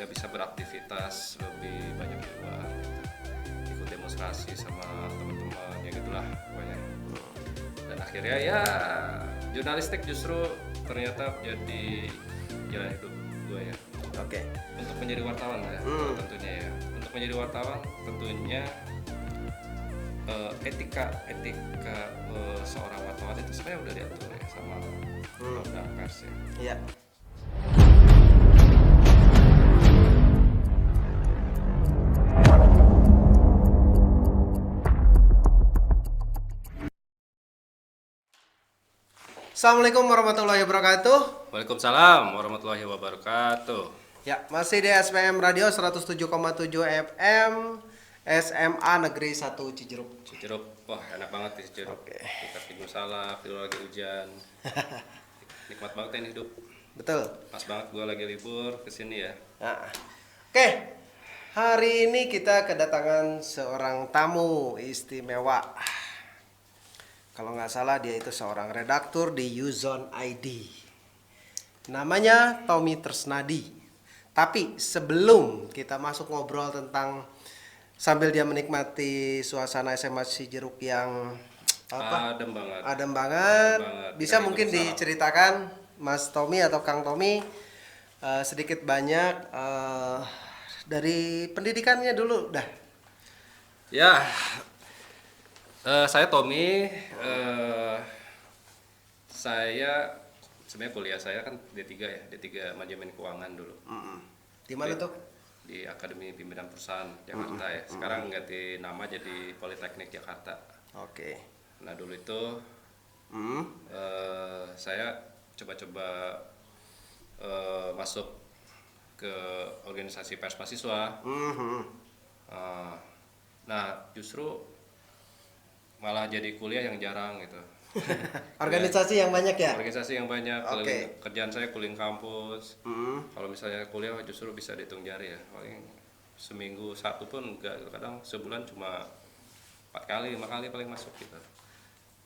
sehingga bisa beraktivitas lebih banyak di luar gitu. Ikut demonstrasi sama teman-teman ya gitulah pokoknya. Dan akhirnya ya jurnalistik justru ternyata jadi jalan hidup gue ya. Oke. Untuk menjadi wartawan ya tentunya ya. Untuk menjadi wartawan tentunya etika seorang wartawan itu sebenarnya udah diatur ya sama undang pers ya. Iya. Assalamualaikum warahmatullahi wabarakatuh. Waalaikumsalam warahmatullahi wabarakatuh. Ya, masih di SPM Radio 107,7 FM SMA Negeri 1 Cijeruk. Cijeruk, wah enak banget di Cijeruk. Oke. Kita tidur salah, tidur lagi hujan. Nikmat banget ini hidup. Betul. Pas banget gue lagi libur kesini ya. Nah. Oke. Hari ini kita kedatangan seorang tamu istimewa. Kalau nggak salah dia itu seorang redaktur di Uzone ID. Namanya Tommy Tresnadi. Tapi sebelum kita masuk ngobrol tentang sambil dia menikmati suasana SMA Cijeruk yang Adem banget. adem banget, bisa Tidak mungkin hidup salah. diceritakan Mas Tommy atau Kang Tommy sedikit banyak dari pendidikannya dulu dah. Ya, saya Tommy. Saya sebenarnya kuliah saya kan D3 ya, D3 Manajemen Keuangan dulu. Di mana tuh? Di Akademi Pimpinan Perusahaan Jakarta ya. Sekarang ganti nama jadi Politeknik Jakarta. Oke. Nah dulu itu saya coba-coba masuk ke organisasi pers mahasiswa. Nah justru malah jadi kuliah yang jarang gitu. Organisasi yang banyak ya? Organisasi yang banyak. Oke. Kerjaan saya keliling kampus. Kalau misalnya kuliah justru bisa dihitung jari ya. Paling seminggu satu pun enggak, kadang sebulan cuma 4 kali 5 kali paling masuk gitu.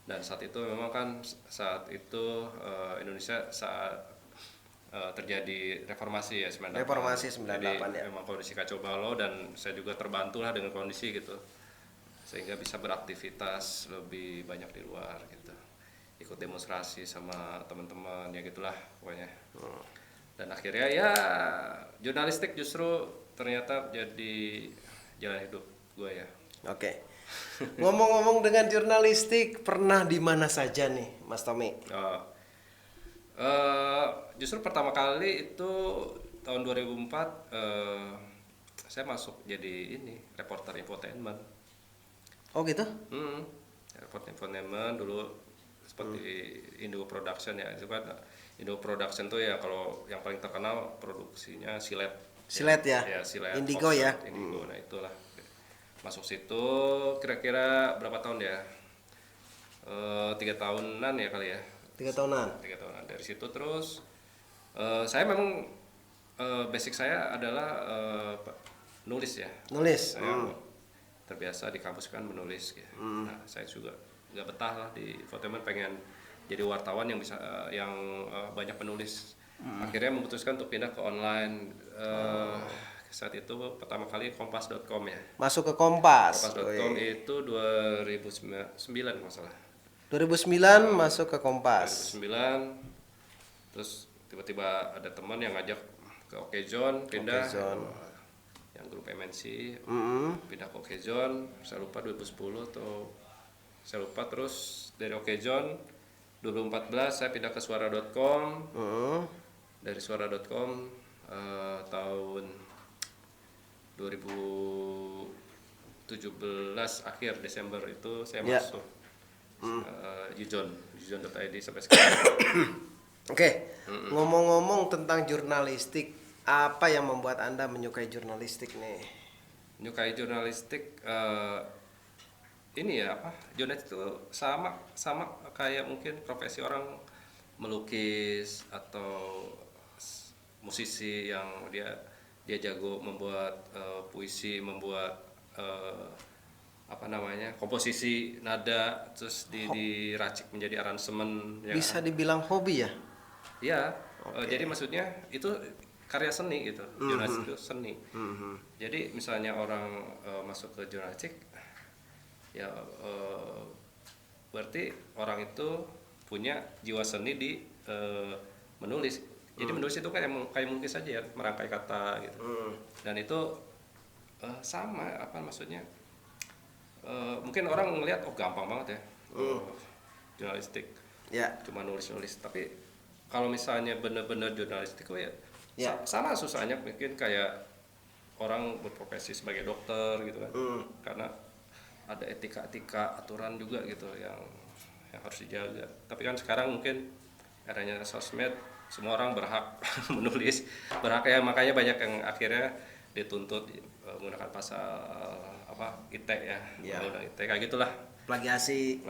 Dan saat itu memang kan Indonesia saat terjadi reformasi ya 98. Reformasi 98 Jadi ya. memang kondisi kacau balau dan saya juga terbantu lah dengan kondisi gitu. Sehingga bisa beraktivitas lebih banyak di luar gitu. Ikut demonstrasi sama teman-teman ya gitulah pokoknya. Dan akhirnya ya jurnalistik justru ternyata jadi jalan hidup gue ya. Oke. Ngomong-ngomong dengan jurnalistik, pernah di mana saja nih, Mas Tommy? Justru pertama kali itu tahun 2004 saya masuk jadi ini reporter infotainment. Oh gitu? Reporter infotainment dulu seperti Indo Production ya. Itu kan Indo Production tuh ya kalau yang paling terkenal produksinya Silet. Silet ya? Ya Silet. Indigo Fox, ya? Indigo. Nah itulah. Masuk situ kira-kira berapa tahun ya? 3 tahunan ya kali ya. 3 tahunan. 3 tahunan dari situ terus saya memang basic saya adalah nulis ya. Nulis. Saya terbiasa di kampus kan menulis gitu. Nah saya juga nggak betah lah di infotainment, pengen jadi wartawan yang bisa banyak menulis. Akhirnya memutuskan untuk pindah ke online. Saat itu pertama kali kompas.com ya. Masuk ke Kompas. Kompas.com itu 2009 nggak salah. 2009 masuk ke Kompas. 2009 terus tiba-tiba ada teman yang ngajak ke Okezone pindah. Yang grup MNC pindah ke Okezone, saya lupa 2010 atau saya lupa. Terus dari Okezone 2014 saya pindah ke suara.com. Dari suara.com tahun 2017 akhir Desember itu saya masuk Uzone.id sampai sekarang. Oke. Ngomong-ngomong tentang jurnalistik, apa yang membuat Anda menyukai jurnalistik nih? Menyukai jurnalistik ini ya apa? Jurnalistik itu sama kayak mungkin profesi orang melukis atau musisi yang dia jago membuat puisi, membuat komposisi nada, terus diracik menjadi aransemen. Bisa dibilang hobi ya? Iya. Jadi maksudnya itu karya seni gitu. Jurnalistik itu seni. Jadi misalnya orang masuk ke jurnalistik, ya berarti orang itu punya jiwa seni di menulis. Jadi menulis itu kayak mungkin saja ya, merangkai kata gitu. Dan itu sama apa maksudnya? Mungkin orang ngelihat gampang banget ya. Jurnalistik. Cuma nulis-nulis, tapi kalau misalnya benar-benar jurnalistik ya sama susahnya mungkin kayak orang berprofesi sebagai dokter gitu kan. Karena ada etika aturan juga gitu yang harus dijaga. Tapi kan sekarang mungkin eranya sosmed, semua orang berhak menulis, berhak ya, makanya banyak yang akhirnya dituntut menggunakan pasal ITE ya, undang-undang ITE kayak gitulah. Plagiasi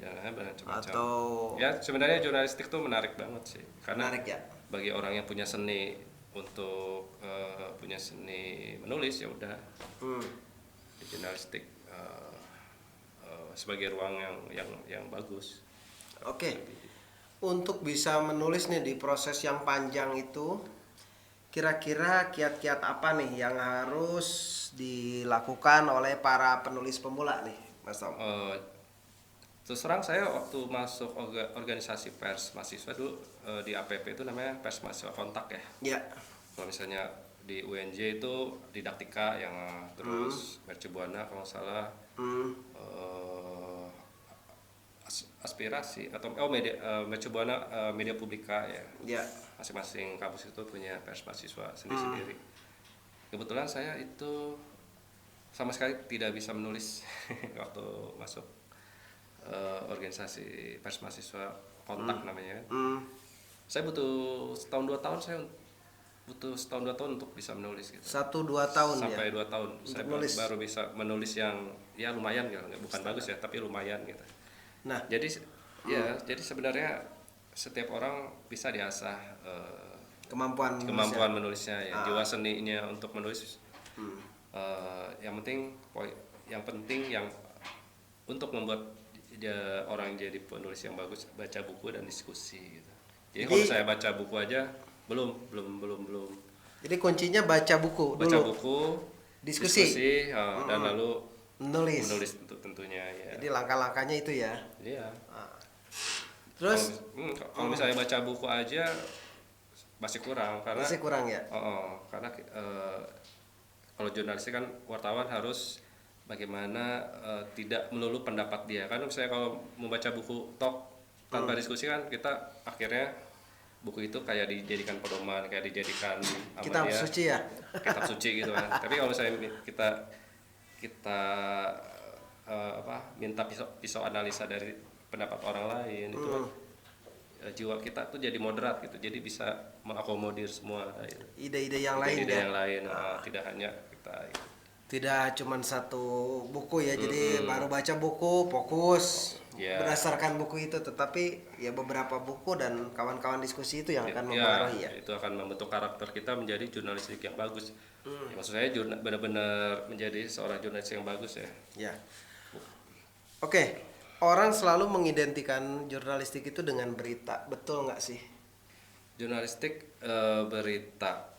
dan macam-macam. Atau ya sebenarnya jurnalistik tuh menarik banget sih, karena ya? Bagi orang yang punya seni untuk punya seni menulis, ya udah jurnalistik sebagai ruang yang bagus. Untuk bisa menulis nih di proses yang panjang itu, kira-kira kiat-kiat apa nih yang harus dilakukan oleh para penulis pemula nih, Mas Tom? Terus terang saya waktu masuk organisasi pers mahasiswa dulu di APP itu namanya Pers Mahasiswa Kontak ya. Kalau misalnya di UNJ itu Didaktika yang terus Mercubuana kalau nggak salah, Aspirasi atau media Mercubuana Media Publika ya. Masing-masing kampus itu punya pers mahasiswa sendiri-sendiri. Kebetulan saya itu sama sekali tidak bisa menulis waktu masuk organisasi pers mahasiswa Kontak namanya. Saya butuh setahun 2 tahun untuk bisa menulis gitu. 1-2 tahun sampai ya? 2 tahun saya baru bisa menulis yang ya lumayan gitu, bukan bagus ya tapi lumayan gitu. Nah, jadi sebenarnya setiap orang bisa diasah kemampuan menulisnya ya, jiwa seninya untuk menulis. Yang penting yang untuk membuat orang jadi penulis yang bagus, baca buku dan diskusi gitu. Jadi kalau saya baca buku aja belum. Jadi kuncinya baca buku dulu. Diskusi dan lalu menulis tentunya ya. Jadi langkah-langkahnya itu ya. Iya. Terus kalau misalnya baca buku aja masih kurang ya. Karena kalau jurnalistik kan wartawan harus bagaimana tidak melulu pendapat dia. Kan misalnya kalau membaca buku tanpa diskusi kan kita akhirnya buku itu kayak dijadikan pedoman, kayak dijadikan kitab suci ya. Kitab suci gitu kan. Tapi kalau misalnya kita minta pisau analisa dari pendapat orang lain itu kan jiwa kita tuh jadi moderat gitu, jadi bisa mengakomodir semua ide-ide yang lain tidak hanya kita tidak cuma satu buku ya. Jadi baru baca buku fokus berdasarkan buku itu, tetapi ya beberapa buku dan kawan-kawan diskusi itu yang akan mempengaruhi ya. Itu akan membentuk karakter kita menjadi jurnalistik yang bagus. Ya, maksud saya benar-benar menjadi seorang jurnalis yang bagus ya. Orang selalu mengidentikan jurnalistik itu dengan berita, betul nggak sih? Jurnalistik berita,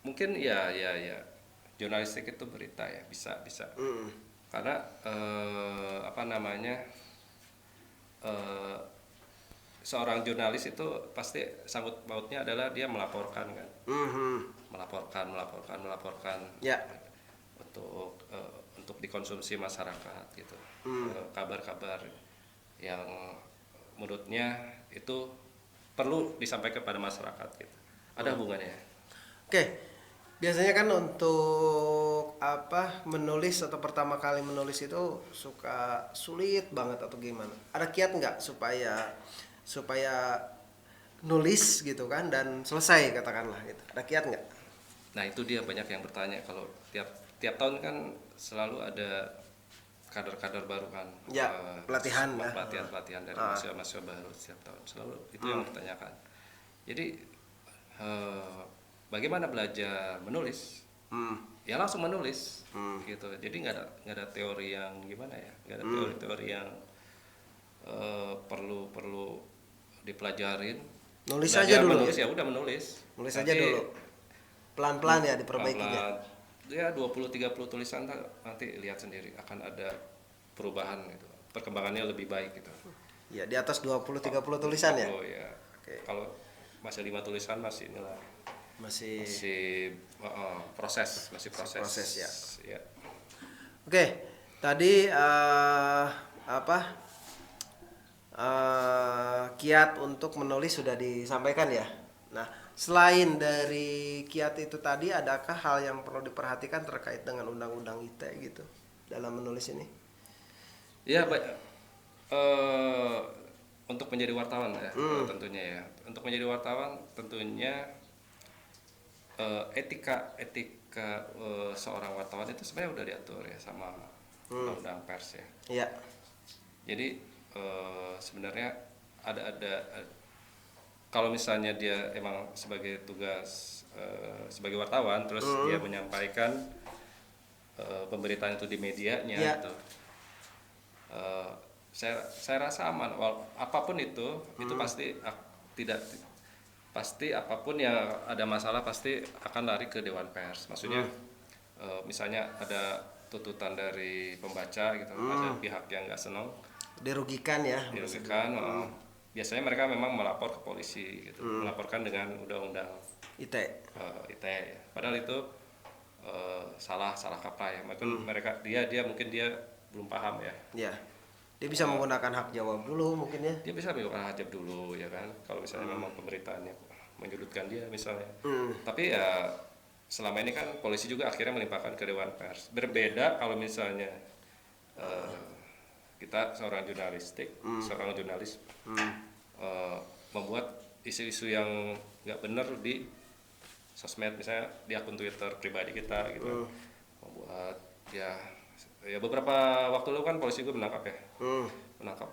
mungkin ya. Jurnalistik itu berita ya, bisa. Karena seorang jurnalis itu pasti sangkut pautnya adalah dia melaporkan kan. Melaporkan untuk dikonsumsi masyarakat gitu. Kabar-kabar yang menurutnya itu perlu disampaikan kepada masyarakat gitu. Ada hubungannya. Biasanya kan untuk menulis atau pertama kali menulis itu suka sulit banget atau gimana? Ada kiat nggak supaya nulis gitu kan dan selesai katakanlah gitu? Ada kiat nggak? Nah itu dia banyak yang bertanya, kalau tiap tahun kan selalu ada kader-kader baru kan. Pelatihan dari mahasiswa baru setiap tahun selalu itu yang ditanyakan. Jadi bagaimana belajar menulis? Ya langsung menulis gitu. Jadi nggak ada teori yang gimana ya, nggak ada teori-teori yang perlu dipelajarin. Nulis Nah, aja dia dulu menulis ya. ya udah menulis. Nulis aja Nanti dulu. Pelan-pelan ya diperbaikinya. pelan-pelan, ya 20-30 tulisan nanti lihat sendiri akan ada perubahan gitu. Perkembangannya lebih baik gitu. Ya, di atas 20-30 tulisan ya. 30 ya. Oke. Kalau masih 5 tulisan masih inilah. Masih Proses, masih proses. proses ya. Ya. Oke, tadi kiat untuk menulis sudah disampaikan ya. Nah, selain dari kiat itu tadi, adakah hal yang perlu diperhatikan terkait dengan undang-undang ITE gitu dalam menulis ini? Ya, untuk menjadi wartawan ya, tentunya ya. Untuk menjadi wartawan tentunya etika seorang wartawan itu sebenarnya udah diatur ya sama undang-undang pers ya. Iya. Jadi sebenarnya ada kalau misalnya dia emang sebagai tugas sebagai wartawan terus dia menyampaikan pemberitaan itu di medianya gitu. Saya rasa aman. Apapun itu pasti apapun yang ada masalah pasti akan lari ke Dewan Pers. Maksudnya misalnya ada tuntutan dari pembaca gitu, ada pihak yang nggak senang, Dirugikan ya. biasanya mereka memang melapor ke polisi gitu, melaporkan dengan undang-undang ITE. ITE ya. Padahal itu salah kaprah ya. Mungkin dia belum paham ya. Ya. Dia bisa menggunakan hak jawab dulu mungkin ya. Dia bisa melakukan hajab dulu ya kan. Kalau misalnya memang pemberitaannya menyudutkan dia misalnya. Tapi ya selama ini kan polisi juga akhirnya melimpahkan ke Dewan Pers. Berbeda kalau misalnya kita seorang jurnalis membuat isu-isu yang nggak benar di sosmed, misalnya di akun Twitter pribadi kita gitu. Membuat ya beberapa waktu lalu kan polisi juga menangkap ya. Menangkap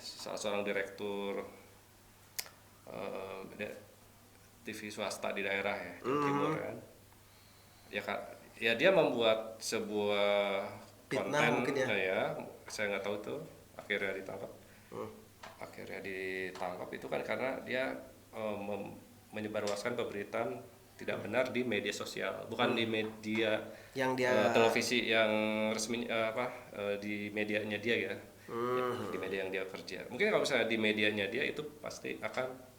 salah seorang direktur TV swasta di daerah ya, Jawa Timur kan. Ya dia membuat sebuah Fitnah konten mungkin ya. Saya nggak tahu tuh akhirnya ditangkap. Akhirnya ditangkap itu kan karena dia menyebarluaskan pemberitaan tidak benar di media sosial, bukan di media Yang dia televisi yang resmi di medianya dia ya. Di media yang dia kerja. Mungkin kalau misalnya di medianya dia itu pasti akan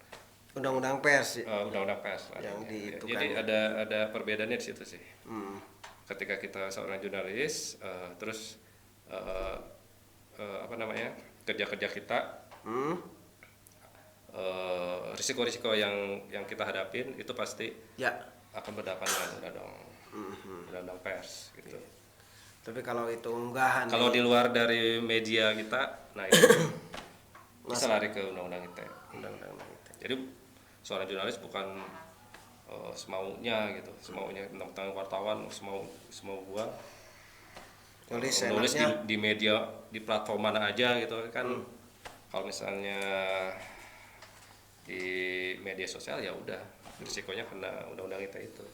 undang-undang pers undang-undang pers yang diitukan. Jadi ada perbedaannya di situ sih. Ketika kita seorang jurnalis terus kerja kita risiko-risiko yang kita hadapin itu pasti ya akan berdampak dengan undang-undang pers gitu. Tapi kalau itu unggahan Kalau di luar dari media kita, nah itu bisa lari ke undang-undang ITE. Jadi seorang jurnalis bukan semaunya gitu, semaunya tentang wartawan, semau gua nulis di media, di platform mana aja gitu kan. Kalau misalnya di media sosial ya udah risikonya kena undang-undang ITE itu.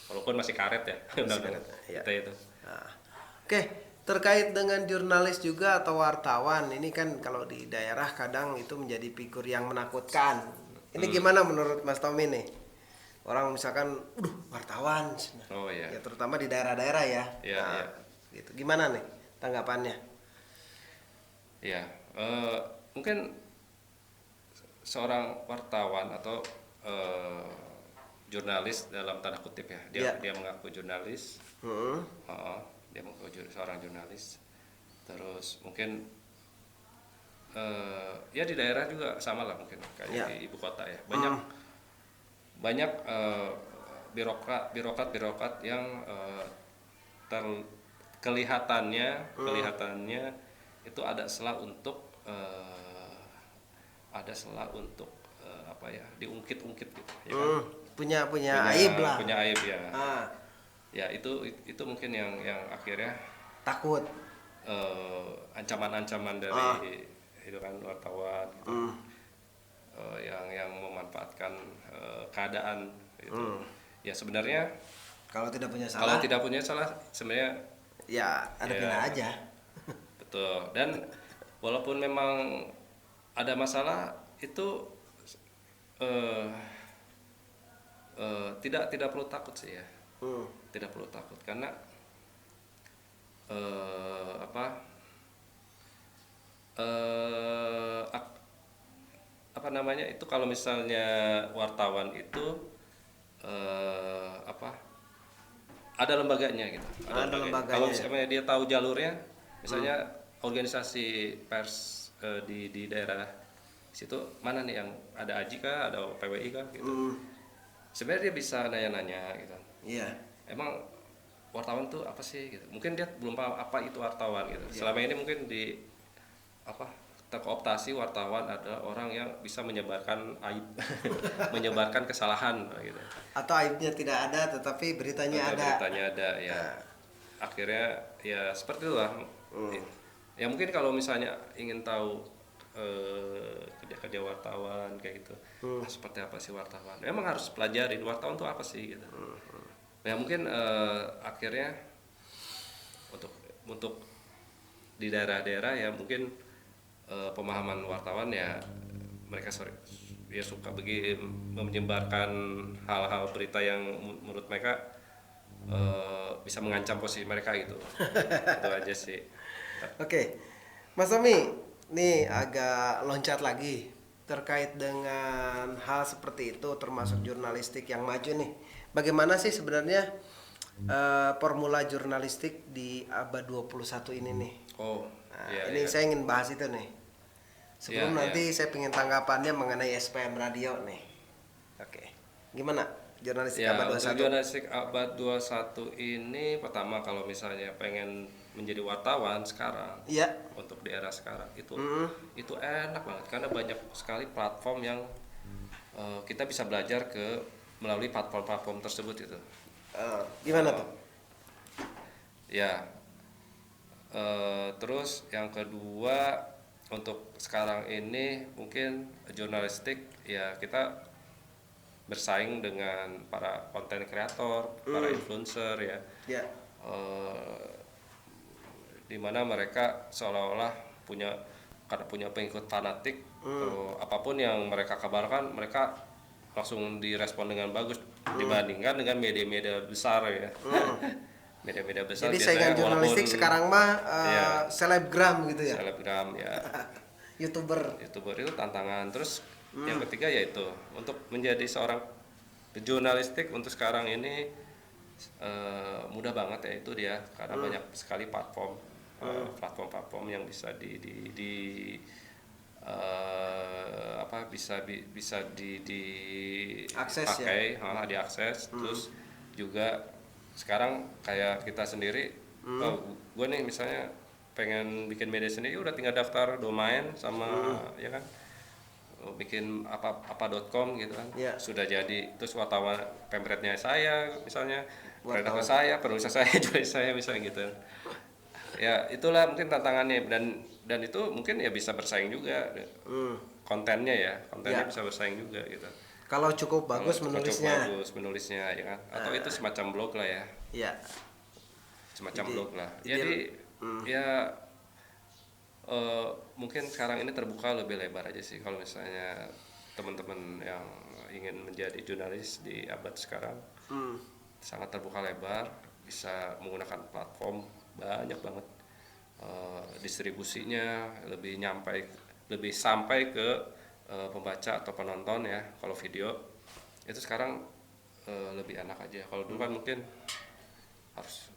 Walaupun masih karet ya undang-undang ITE itu. Nah, oke, terkait dengan jurnalis juga atau wartawan, ini kan kalau di daerah kadang itu menjadi figur yang menakutkan. Ini gimana menurut Mas Tommy nih? Orang misalkan, wartawan, ya terutama di daerah-daerah ya. Iya. Gitu. Gimana nih tanggapannya? Ya, mungkin seorang wartawan atau jurnalis dalam tanda kutip ya, dia mengaku jurnalis, dia mengaku seorang jurnalis, terus mungkin ya di daerah juga sama lah mungkin kayak di ibu kota ya, banyak birokrat yang kelihatannya itu ada celah untuk diungkit-ungkit gitu ya kan? punya aib lah, punya aib ya. Ya itu mungkin yang akhirnya takut ancaman-ancaman dari itu kan wartawan gitu. Yang memanfaatkan keadaan gitu. Ya sebenarnya kalau tidak punya salah sebenarnya ya hadapin aja. Betul. Dan walaupun memang ada masalah itu eh tidak perlu takut sih ya. Hmm. Tidak perlu takut karena apa apa namanya itu, kalau misalnya wartawan itu apa ada lembaganya gitu, Ada lembaganya kalau ya? misalnya dia tahu jalurnya, misalnya organisasi pers di daerah situ mana nih yang ada AJI kah, ada PWI kah gitu. Sebenarnya dia bisa nanya-nanya gitu. Iya. Emang wartawan tuh apa sih gitu. Mungkin dia belum paham apa itu wartawan gitu. Selama ini mungkin di apa terkooptasi wartawan adalah orang yang bisa menyebarkan aib, menyebarkan kesalahan gitu. Atau aibnya tidak ada tetapi beritanya ada. Beritanya ada ya. Akhirnya ya seperti itulah. Ya mungkin kalau misalnya ingin tahu kerja-kerja wartawan kayak gitu, seperti apa sih wartawan? Emang harus pelajarin wartawan tuh apa sih gitu. Ya mungkin akhirnya untuk di daerah-daerah ya mungkin pemahaman wartawan ya mereka ya suka menyebarkan hal-hal berita yang menurut mereka bisa mengancam posisi mereka gitu. Itu aja sih. Oke, Mas Tommy, nih agak loncat lagi terkait dengan hal seperti itu termasuk jurnalistik yang maju nih. Bagaimana sih sebenarnya formula jurnalistik di abad 21 ini nih? Oh, Nah, iya, ini iya. saya ingin bahas itu nih. Sebelum Iya, nanti iya. saya ingin tanggapannya mengenai SPM Radio nih. Oke. Gimana jurnalistik Ya, abad untuk 21? jurnalistik abad 21 ini pertama kalau misalnya pengen menjadi wartawan sekarang, Iya. untuk di era sekarang itu enak banget karena banyak sekali platform yang kita bisa belajar melalui platform-platform tersebut itu. Gimana tuh? Ya, terus yang kedua untuk sekarang ini mungkin jurnalistik ya kita bersaing dengan para konten kreator, para influencer ya, Ya. di mana mereka seolah-olah karena punya pengikut fanatik, apapun yang mereka kabarkan mereka langsung direspon dengan bagus dibandingkan dengan media-media besar ya. Media-media besar Jadi biasanya saingan jurnalistik walaupun sekarang mah ya, selebgram gitu ya. selebgram ya, YouTuber. YouTuber itu tantangan. Terus yang ketiga yaitu untuk menjadi seorang jurnalistik untuk sekarang ini mudah banget ya, itu dia karena banyak sekali platform yang bisa apa bisa Akses ya? dipakai, diakses. Terus juga sekarang kayak kita sendiri, gue nih misalnya pengen bikin media sendiri udah tinggal daftar domain sama ya kan, bikin apa.com gitu kan, Ya. sudah jadi. Terus wartawan pemretnya saya misalnya, redaktur Wartawan. saya, penulis saya, jurnalis saya misalnya gitu. Ya itulah mungkin tantangannya, dan itu mungkin ya bisa bersaing juga kontennya Ya. bisa bersaing juga gitu. Kalau cukup bagus Kalau menulisnya. cukup bagus menulisnya ya kan, atau itu semacam blog lah ya, Iya. semacam Jadi- blog lah. jadi- Jadi ya mungkin sekarang ini terbuka lebih lebar aja sih kalau misalnya teman-teman yang ingin menjadi jurnalis di abad sekarang, sangat terbuka lebar, bisa menggunakan platform banyak banget, distribusinya lebih sampai ke pembaca atau penonton ya. Kalau video itu sekarang lebih enak aja. Kalau dulu kan mungkin harus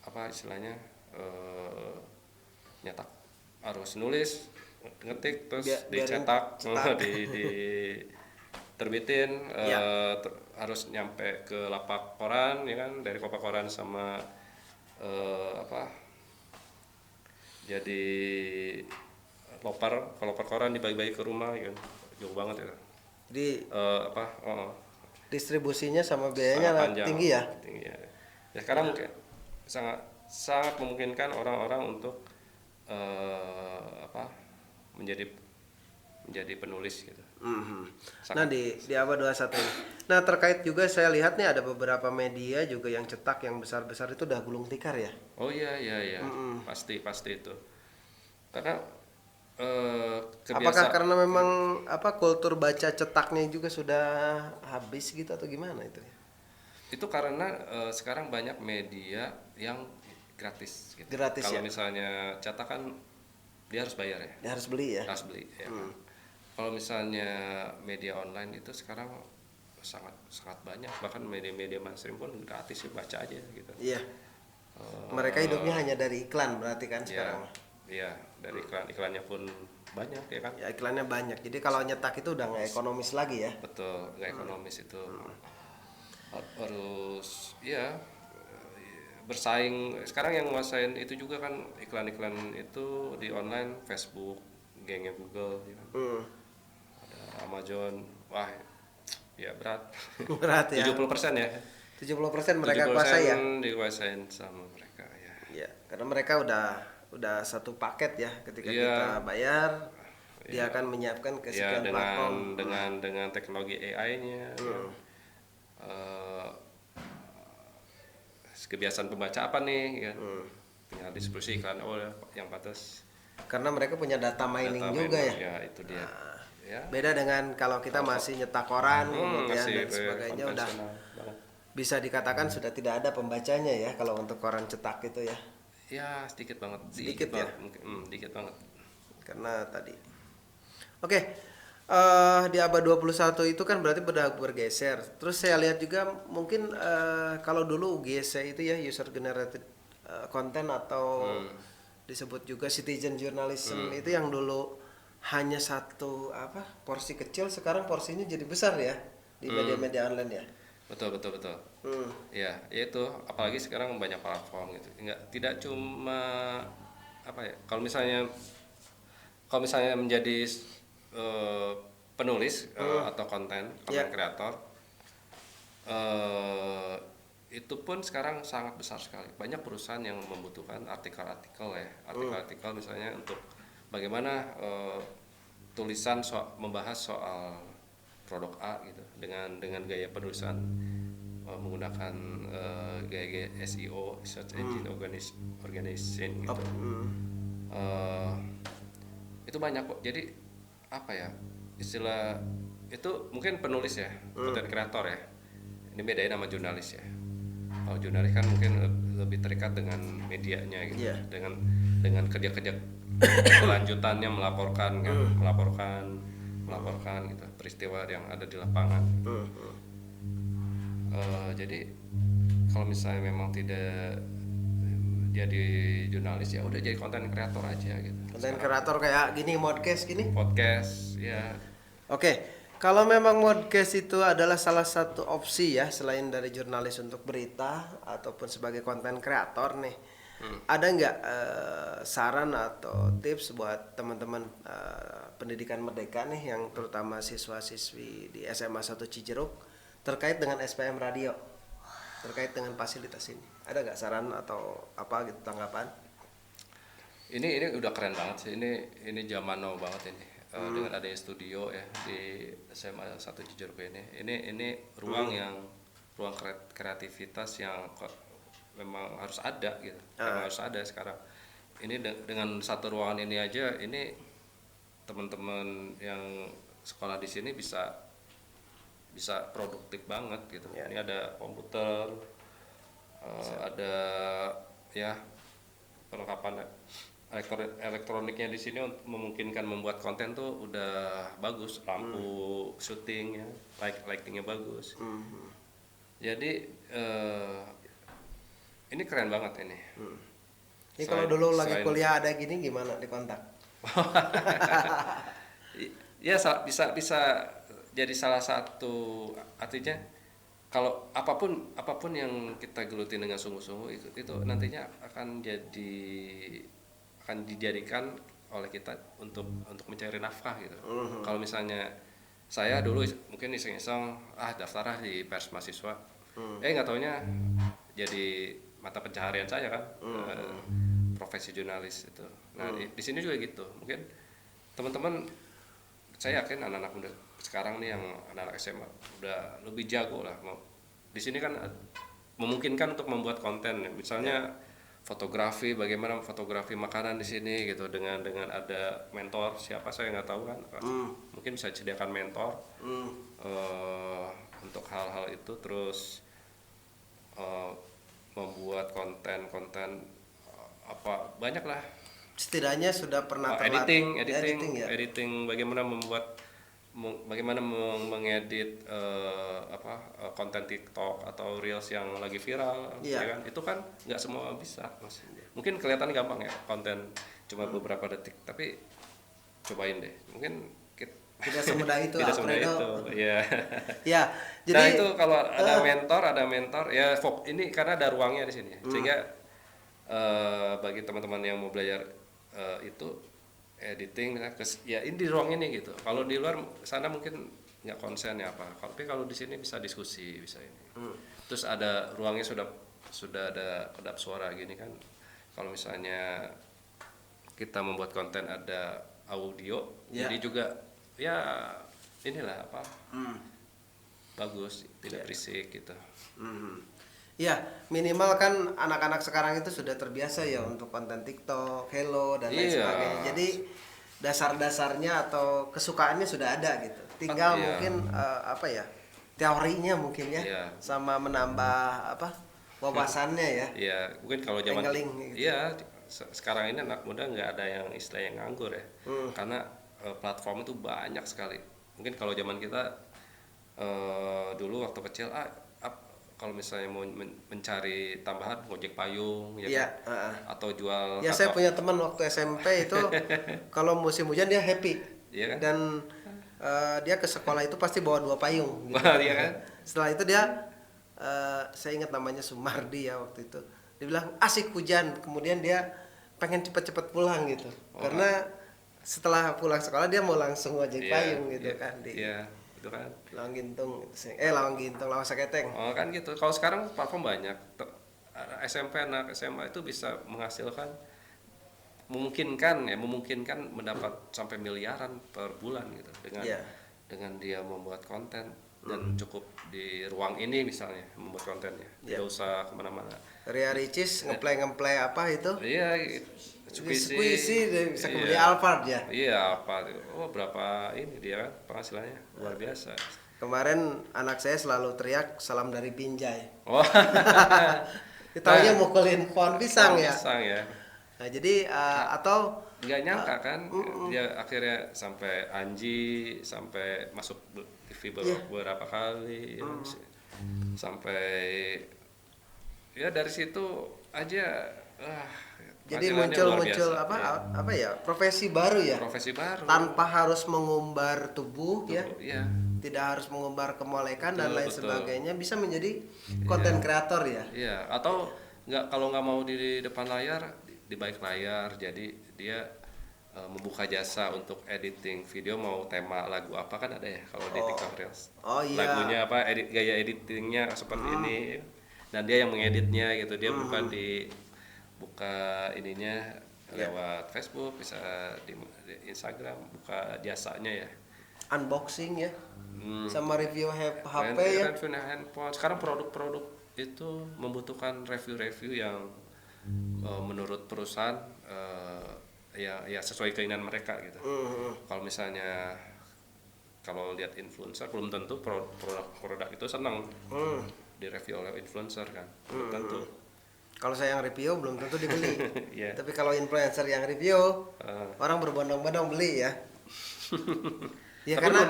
apa istilahnya, nyetak, harus nulis, ngetik, terus Biarin dicetak, cetak. terbitin, Ya. harus nyampe ke lapak koran ya kan, dari lapak koran sama apa jadi loper koran dibagi-bagi ke rumah ya kan. Jauh banget ya. Jadi Apa distribusinya sama biayanya sangat panjang, tinggi ya. tinggi ya. Ya sekarang mungkin sangat memungkinkan orang-orang untuk apa menjadi penulis gitu. Nah di abad 21 ini. Nah terkait juga saya lihat nih ada beberapa media juga yang cetak yang besar-besar itu udah gulung tikar ya. Oh iya, pasti itu. Karena Apakah kebiasaan karena memang kultur baca cetaknya juga sudah habis gitu atau gimana itu? itu karena sekarang banyak media yang gratis gitu. Gratis Kalau ya? misalnya cetak kan dia harus bayar ya, Ya, harus beli ya. harus beli ya kan. Kalau misalnya media online itu sekarang sangat sangat banyak, bahkan media-media mainstream pun gratis ya, baca aja gitu. Iya. Mereka hidupnya hanya dari iklan berarti kan Ya, sekarang. iya dari iklannya pun banyak ya kan. Ya iklannya banyak. Jadi kalau nyetak itu udah nggak ekonomis lagi ya. Betul, nggak ekonomis itu. Harus ya bersaing. Sekarang yang nguasain itu juga kan iklan-iklan itu di online, Facebook, gengnya Google ya kan. Ada Amazon. Wah, ya berat. Berat ya. 70% ya. 70% mereka kuasai ya. Dikuasain sama mereka ya. Iya, karena mereka udah satu paket ya ketika Iya. kita bayar dia akan menyiapkan ke Ya sekian platform. dengan teknologi AI-nya ya. Kebiasaan pembaca apa nih ya. Tinggal diskusi iklan yang pantas Karena mereka punya data mining data juga mining, ya. ya itu dia. Ya. Beda dengan kalau kita masih nyetak koran ya Masih dan sebagainya udah konvensional banget. bisa dikatakan sudah tidak ada pembacanya ya kalau untuk koran cetak itu ya. Ya sedikit banget, Sedikit ya? banget, mungkin, dikit banget. Karena tadi. Oke. Di abad 21 itu kan berarti udah bergeser. Terus saya lihat juga mungkin kalau dulu UGC itu ya user generated content atau disebut juga citizen journalism itu yang dulu hanya satu porsi kecil, sekarang porsinya jadi besar ya di media-media online ya. Betul. Ya itu apalagi sekarang banyak platform gitu. Tidak cuma kalau misalnya menjadi penulis atau konten kreator, itu pun sekarang sangat besar sekali. Banyak perusahaan yang membutuhkan artikel-artikel ya, artikel misalnya untuk bagaimana tulisan membahas soal produk A gitu dengan gaya penulisan menggunakan gaya SEO, search engine organization gitu. Itu banyak kok. Jadi istilah itu mungkin penulis ya, content creator ya. Ini bedain sama jurnalis ya. Kalau jurnalis kan mungkin lebih terikat dengan medianya gitu, dengan kerja-kerja kelanjutannya melaporkan gitu peristiwa yang ada di lapangan. Jadi kalau misalnya memang tidak jadi jurnalis ya udah jadi konten kreator aja gitu. Konten kreator kayak gini, podcast ya. Oke, kalau memang podcast itu adalah salah satu opsi ya selain dari jurnalis untuk berita ataupun sebagai konten kreator nih, ada nggak saran atau tips buat teman-teman pendidikan merdeka nih yang terutama siswa-siswi di SMA 1 Cijeruk terkait dengan SPM Radio, terkait dengan fasilitas ini? Ada nggak saran atau apa gitu tanggapan? Ini udah keren banget sih, ini zaman now banget ini. Dengan adanya studio ya di SMA 1 Cijeruk ini ruang kreativitas yang memang harus ada gitu. Memang harus ada sekarang. Ini dengan satu ruangan ini aja, ini teman-teman yang sekolah di sini bisa produktif banget gitu. Ini ada komputer, ada ya perlengkapan elektroniknya di sini untuk memungkinkan membuat konten tuh udah bagus, lampu syuting ya, lightingnya bagus. Jadi ini keren banget ini. Ini kalau dulu lagi kuliah ada gini gimana di kontak? Ya bisa jadi salah satu, artinya kalau apapun yang kita geluti dengan sungguh-sungguh itu nantinya akan dijadikan oleh kita untuk mencari nafkah gitu. Kalau misalnya saya dulu mungkin iseng-iseng daftar di pers mahasiswa, nggak taunya jadi mata pencaharian saya kan, profesi jurnalis itu. Nah di sini juga gitu. Mungkin teman-teman, saya yakin anak-anak muda sekarang nih yang anak-anak SMA udah lebih jago lah. Di sini kan memungkinkan untuk membuat konten, misalnya fotografi, bagaimana fotografi makanan di sini gitu, dengan ada mentor siapa saya nggak tahu kan. Mungkin bisa disediakan mentor untuk hal-hal itu, terus membuat konten apa banyak lah. Setidaknya sudah pernah editing ya. bagaimana mengedit konten TikTok atau Reels yang lagi viral, ya kan? Itu kan nggak semua bisa, Mas. Mungkin kelihatan gampang ya konten cuma beberapa detik, tapi cobain deh. Mungkin tidak semudah itu. Tidak semudah itu, ya. Ya, jadi nah itu kalau ada mentor ya, ini karena ada ruangnya di sini, sehingga bagi teman-teman yang mau belajar itu editing ya ini di ruang ini gitu. Kalau di luar sana mungkin nggak konsen ya apa, tapi kalau di sini bisa diskusi, bisa ini. Terus ada ruangnya, sudah ada kedap suara gini kan. Kalau misalnya kita membuat konten ada audio, jadi juga ya inilah apa bagus, tidak berisik gitu. Ya, minimal kan anak-anak sekarang itu sudah terbiasa ya untuk konten TikTok, Hello dan lain sebagainya. Jadi dasar-dasarnya atau kesukaannya sudah ada gitu. Tinggal mungkin teorinya mungkin ya, sama menambah wawasannya ya. Iya, mungkin kalau zaman gitu. Sekarang ini anak muda nggak ada yang istilah yang nganggur ya. Karena platform itu banyak sekali. Mungkin kalau zaman kita dulu waktu kecil kalau misalnya mau mencari tambahan ngojek payung ya kan? Atau jual saya punya teman waktu SMP itu kalau musim hujan dia happy kan? Dan dia ke sekolah itu pasti bawa 2 payung gitu. Iya kan? Setelah itu dia saya ingat namanya Sumardi ya waktu itu, dia bilang asik hujan, kemudian dia pengen cepet-cepet pulang gitu karena setelah pulang sekolah dia mau langsung ngojek payung gitu kan itu kan Lawang Gintung, Lawang Saketeng. Kan gitu. Kalau sekarang platform banyak, SMP anak SMA itu bisa menghasilkan, memungkinkan mendapat sampai miliaran per bulan gitu dengan dia membuat konten dan cukup di ruang ini misalnya membuat kontennya, tidak usah kemana-mana. Ria Ricis ngeplay apa itu? Squeezie bisa kembali Alphard ya. Apa berapa ini dia kan penghasilannya luar biasa. Kemarin anak saya selalu teriak salam dari Binjai. Ditaunya mukulin pohon pisang ya. Nah, jadi atau nggak nyangka kan dia akhirnya sampai Anji, sampai masuk TV beberapa kali sampai dari situ aja jadi muncul profesi baru tanpa harus mengumbar tubuh ya. Tidak harus mengumbar kemolekan dan lain sebagainya, bisa menjadi konten kreator ya. Atau kalau nggak mau di depan layar, di balik layar, jadi dia membuka jasa untuk editing video, mau tema lagu apa kan ada ya kalau di TikTok Reels. Lagunya apa, gaya editingnya seperti ini, dan dia yang mengeditnya gitu. Dia buka ininya lewat Facebook, bisa di Instagram, buka jasanya ya. Unboxing ya, sama review HP ya. Review handphone. Sekarang produk-produk itu membutuhkan review-review yang menurut perusahaan ya sesuai keinginan mereka gitu. Kalau misalnya kalau lihat influencer, belum tentu produk itu senang direview oleh influencer kan, belum tentu. Kalau saya yang review belum tentu dibeli. Tapi kalau influencer yang review, orang berbondong-bondong beli ya.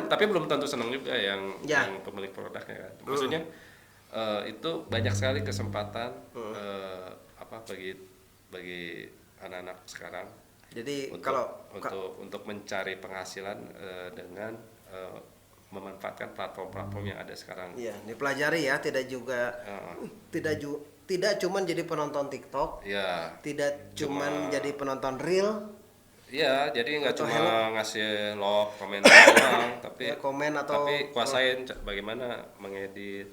Tapi belum tentu senang juga yang pemilik produknya kan. Maksudnya itu banyak sekali kesempatan bagi anak-anak sekarang. Jadi untuk mencari penghasilan dengan memanfaatkan platform-platform yang ada sekarang. Iya, dipelajari ya, tidak cuma jadi penonton TikTok. Tidak cuma jadi penonton Reel. Iya, jadi nggak cuma ngasih love, komen doang, tapi kuasain bagaimana mengedit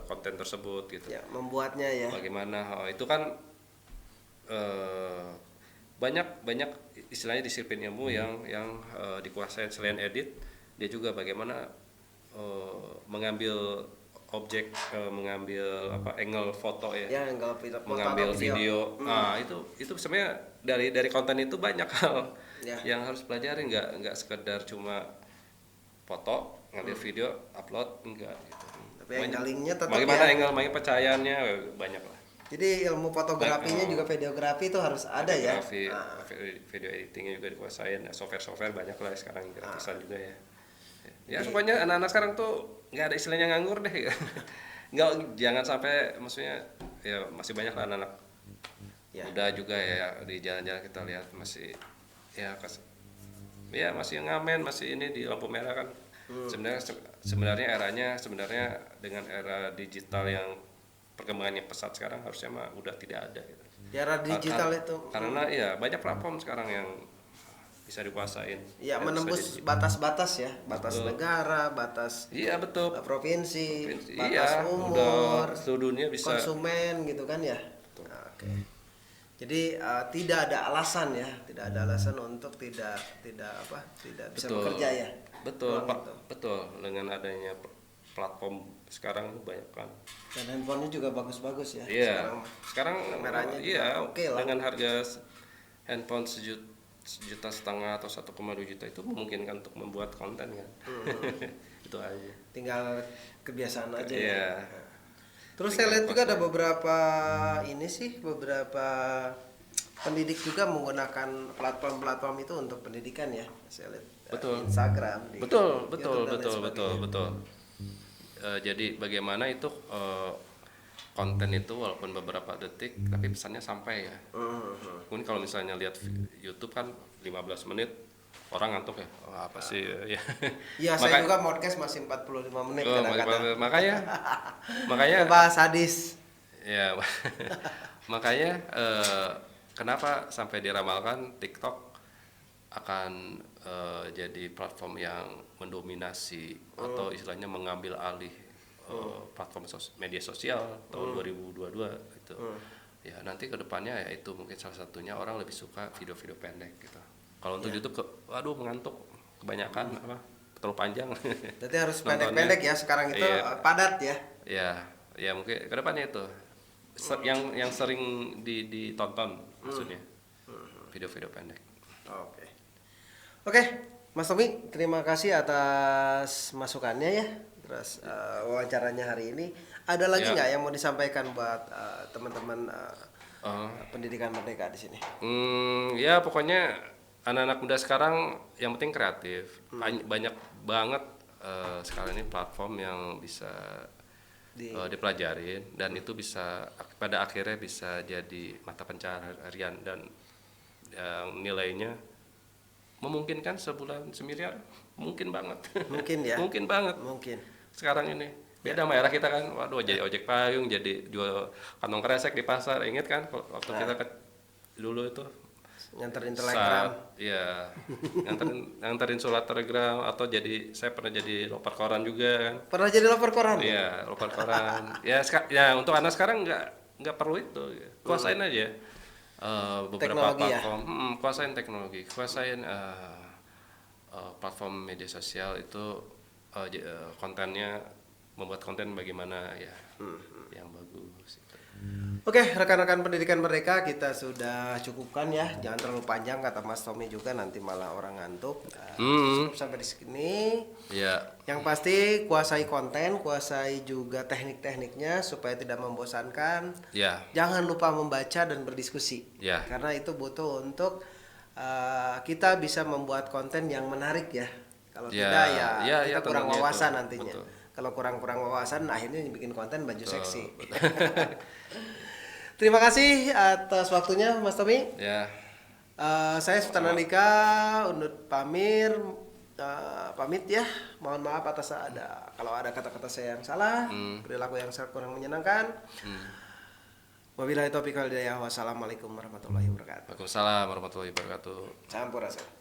konten tersebut gitu. Ya, membuatnya ya. Bagaimana? Itu kan banyak istilahnya disiplin ilmu yang dikuasain. Selain edit, dia juga bagaimana mengambil objek, mengambil angle foto ya. Ya, angle foto Mengambil atau video. Nah, itu sebenarnya dari konten itu banyak hal Ya. yang harus pelajari, nggak sekedar cuma foto, ngambil video, upload, enggak gitu. Tapi angle-nya tetap bagaimana ya. angle, bagaimana pencahayaannya banyak lah. Jadi ilmu fotografinya juga videografi itu harus ada ya. Video editingnya juga dikuasain. Software banyak lah sekarang, gratisan juga ya. Ya pokoknya anak-anak sekarang tuh nggak ada istilahnya nganggur deh. Nggak, jangan sampai, maksudnya ya masih banyak lah anak-anak muda juga ya di jalan-jalan kita lihat masih ya masih ngamen, masih ini di lampu merah kan. Sebenarnya eranya dengan era digital yang perkembangannya pesat sekarang harusnya mah udah tidak ada gitu. Di era digital itu Karena ya banyak platform sekarang yang bisa dikuasain. Ya, menembus batas-batas ya, batas negara, batas betul. Provinsi, batas umur, seluruh dunia bisa. Konsumen gitu kan ya. Oke. Jadi tidak ada alasan ya, tidak ada alasan untuk tidak bisa bekerja ya. Betul, betul. Dengan adanya platform sekarang banyak kan. Dan handphonenya juga bagus-bagus ya. Iya. Sekarang kameranya oke lah. Dengan harga handphone 1,5 juta atau 1,2 juta itu memungkinkan untuk membuat konten kan. Itu aja. Tinggal kebiasaan aja ya. Ya. Terus saya lihat juga ada beberapa pendidik juga menggunakan platform itu untuk pendidikan ya. Saya lihat Instagram, betul. Jadi bagaimana itu konten itu walaupun beberapa detik tapi pesannya sampai ya. Mungkin kalau misalnya lihat YouTube kan 15 menit orang ngantuk ya. Apa sih ya. Iya, saya juga podcast masih 45 menit kadang-kadang. Makanya bahas hadis. Ya. Makanya kenapa sampai diramalkan TikTok akan jadi platform yang mendominasi atau istilahnya mengambil alih platform media sosial tahun 2022 itu. Ya nanti kedepannya ya itu mungkin salah satunya orang lebih suka video-video pendek gitu. Kalau untuk YouTube, waduh mengantuk kebanyakan terlalu panjang. Berarti harus pendek-pendek ya sekarang itu padat ya. Ya mungkin kedepannya itu yang sering ditonton maksudnya video-video pendek. Oke, Mas Tommy, terima kasih atas masukannya ya. Terus wawancaranya hari ini. Ada lagi nggak yang mau disampaikan buat teman-teman pendidikan merdeka di sini? Ya pokoknya anak-anak muda sekarang yang penting kreatif. Banyak banget sekarang ini platform yang bisa dipelajarin dan itu bisa pada akhirnya bisa jadi mata pencaharian dan nilainya memungkinkan sebulan semiliar, mungkin banget. Mungkin ya. Mungkin banget. Mungkin. Sekarang ini beda sama era kita kan, waduh jadi ojek payung, jadi jual kantong kresek di pasar, inget kan waktu kita dulu itu nganterin telegram. Iya, nganterin surat telegram atau saya pernah jadi loper koran juga kan. Pernah jadi loper koran? Iya, loper koran. Ya untuk anak sekarang nggak perlu itu, kuasain aja. Beberapa teknologi platform, kuasain teknologi, kuasain platform media sosial itu kontennya, membuat konten bagaimana ya yang bagus. Oke, rekan-rekan pendidikan merdeka, kita sudah cukupkan ya, jangan terlalu panjang kata Mas Tommy juga nanti malah orang ngantuk. Cukup sampai di sini. Yang pasti kuasai konten, kuasai juga teknik-tekniknya supaya tidak membosankan. Jangan lupa membaca dan berdiskusi. Karena itu butuh untuk kita bisa membuat konten yang menarik ya. Kalau tidak kita kurang wawasan nantinya. Kalau kurang wawasan akhirnya bikin konten baju seksi. Terima kasih atas waktunya Mas Tommy. Saya Sultan Andika undur pamit ya. Mohon maaf atas kalau ada kata-kata saya yang salah, perilaku yang saya kurang menyenangkan. Wabillahi taufiq wal hidayah. Wassalamualaikum warahmatullahi wabarakatuh. Waalaikumsalam warahmatullahi wabarakatuh. Sampurasun.